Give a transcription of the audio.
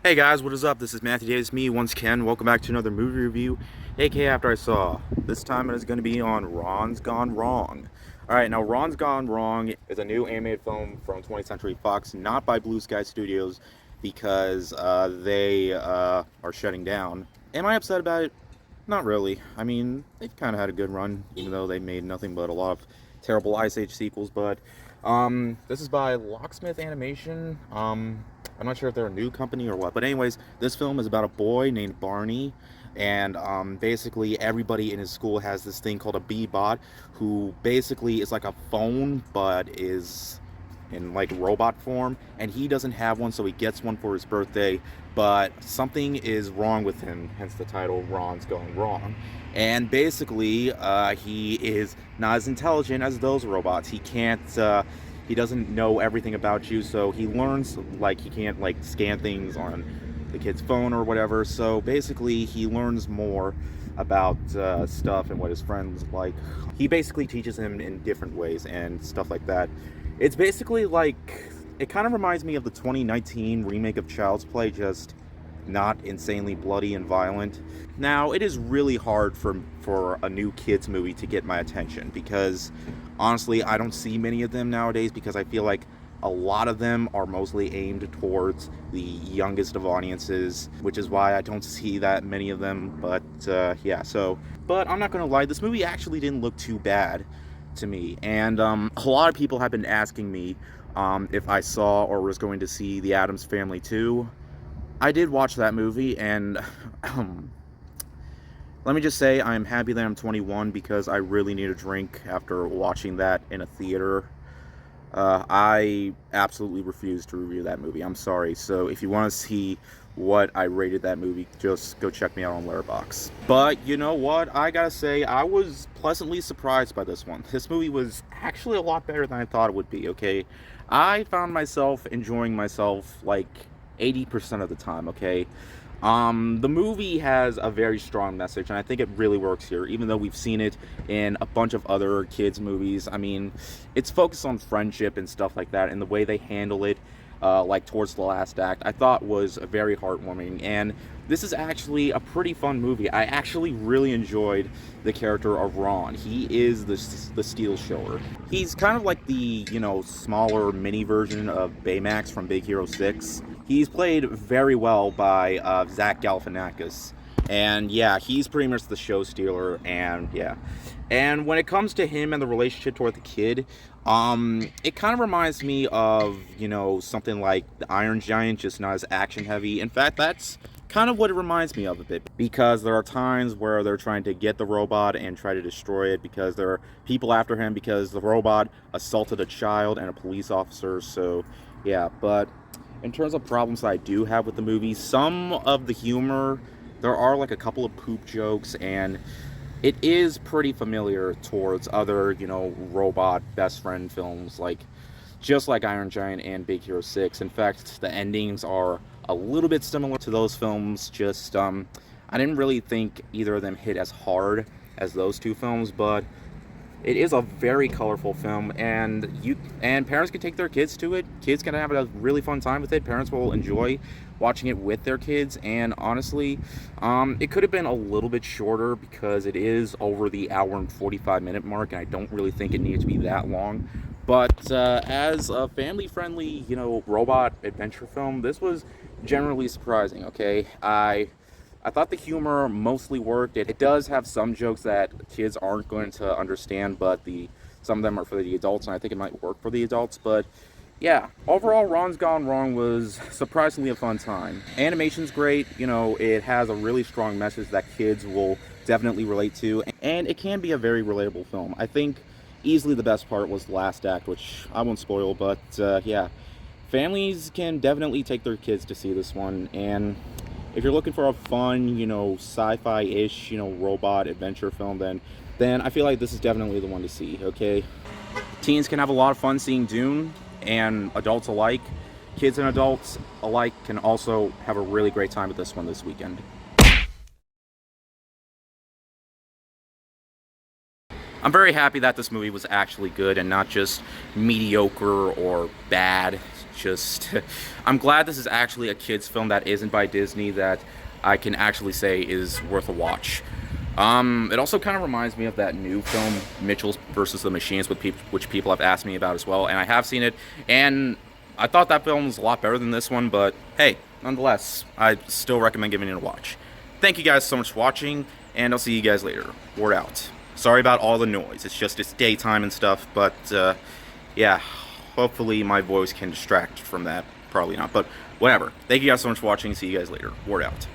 Hey guys, what is up? This is Matthew Davis, me once again. Welcome back to another movie review, aka After I Saw. This time it is going to be on Ron's Gone Wrong. Alright, now Ron's Gone Wrong is a new animated film from 20th Century Fox, not by Blue Sky Studios, because they are shutting down. Am I upset about it? Not really. I mean, they've kind of had a good run, even though they made nothing but a lot of terrible Ice Age sequels, but this is by Locksmith Animation. I'm not sure if they're a new company or what, but anyways, this film is about a boy named Barney, and basically everybody in his school has this thing called a B-bot, who basically is like a phone, but is in like robot form, and he doesn't have one, so he gets one for his birthday, but something is wrong with him, hence the title Ron's Gone Wrong. And basically he is not as intelligent as those robots. He doesn't know everything about you, so he learns, like, he can't like scan things on the kid's phone or whatever. So basically he learns more about stuff and what his friends like. He basically teaches him in different ways and stuff like that. It's basically like, it kind of reminds me of the 2019 remake of Child's Play, just not insanely bloody and violent. Now, it is really hard for a new kids movie to get my attention, because honestly, I don't see many of them nowadays, because I feel like a lot of them are mostly aimed towards the youngest of audiences, which is why I don't see that many of them. But yeah, so, but I'm not gonna lie, this movie actually didn't look too bad to me. And a lot of people have been asking me if I saw or was going to see The Addams Family 2. I did watch that movie, and let me just say I'm happy that I'm 21, because I really need a drink after watching that in a theater. I absolutely refuse to review that movie. I'm sorry. So if you want to see what I rated that movie, just go check me out on Letterboxd. But you know what? I gotta say, I was pleasantly surprised by this one. This movie was actually a lot better than I thought it would be, okay? I found myself enjoying myself like 80% of the time, okay? The movie has a very strong message, and I think it really works here, even though we've seen it in a bunch of other kids' movies. I mean, it's focused on friendship and stuff like that, and the way they handle it, like towards the last act, I thought was very heartwarming. And this is actually a pretty fun movie. I actually really enjoyed the character of Ron. He is the Steel Shower. He's kind of like the, you know, smaller mini version of Baymax from Big Hero 6. He's played very well by Zach Galifianakis. And yeah, he's pretty much the show stealer, and yeah. And when it comes to him and the relationship toward the kid, it kind of reminds me of, you know, something like the Iron Giant, just not as action heavy. In fact, that's kind of what it reminds me of a bit, because there are times where they're trying to get the robot and try to destroy it, because there are people after him because the robot assaulted a child and a police officer. So yeah, but in terms of problems that I do have with the movie, some of the humor, there are like a couple of poop jokes, and it is pretty familiar towards other, you know, robot best friend films, like just like Iron Giant and Big Hero 6. In fact, the endings are a little bit similar to those films. Just I didn't really think either of them hit as hard as those two films, but it is a very colorful film, and parents can take their kids to it. Kids can have a really fun time with it. Parents will enjoy watching it with their kids. And honestly, it could have been a little bit shorter, because it is over the hour and 45-minute mark, and I don't really think it needed to be that long. But as a family-friendly, you know, robot adventure film, this was generally surprising. Okay, I thought the humor mostly worked. It does have some jokes that kids aren't going to understand, but some of them are for the adults, and I think it might work for the adults. But yeah, overall, Ron's Gone Wrong was surprisingly a fun time. Animation's great. You know, it has a really strong message that kids will definitely relate to, and it can be a very relatable film. I think easily the best part was the last act, which I won't spoil, but yeah, families can definitely take their kids to see this one. And if you're looking for a fun, you know, sci-fi-ish, you know, robot adventure film, then I feel like this is definitely the one to see, okay? Teens can have a lot of fun seeing Dune, and adults alike, kids and adults alike, can also have a really great time with this one this weekend. I'm very happy that this movie was actually good and not just mediocre or bad. Just, I'm glad this is actually a kid's film that isn't by Disney, that I can actually say is worth a watch. It also kind of reminds me of that new film, Mitchell's versus the Machines, which people have asked me about as well, and I have seen it, and I thought that film was a lot better than this one, but hey, nonetheless, I still recommend giving it a watch. Thank you guys so much for watching, and I'll see you guys later. Word out. Sorry about all the noise, it's daytime and stuff, but yeah, hopefully my voice can distract from that. Probably not, but whatever. Thank you guys so much for watching, see you guys later. Word out.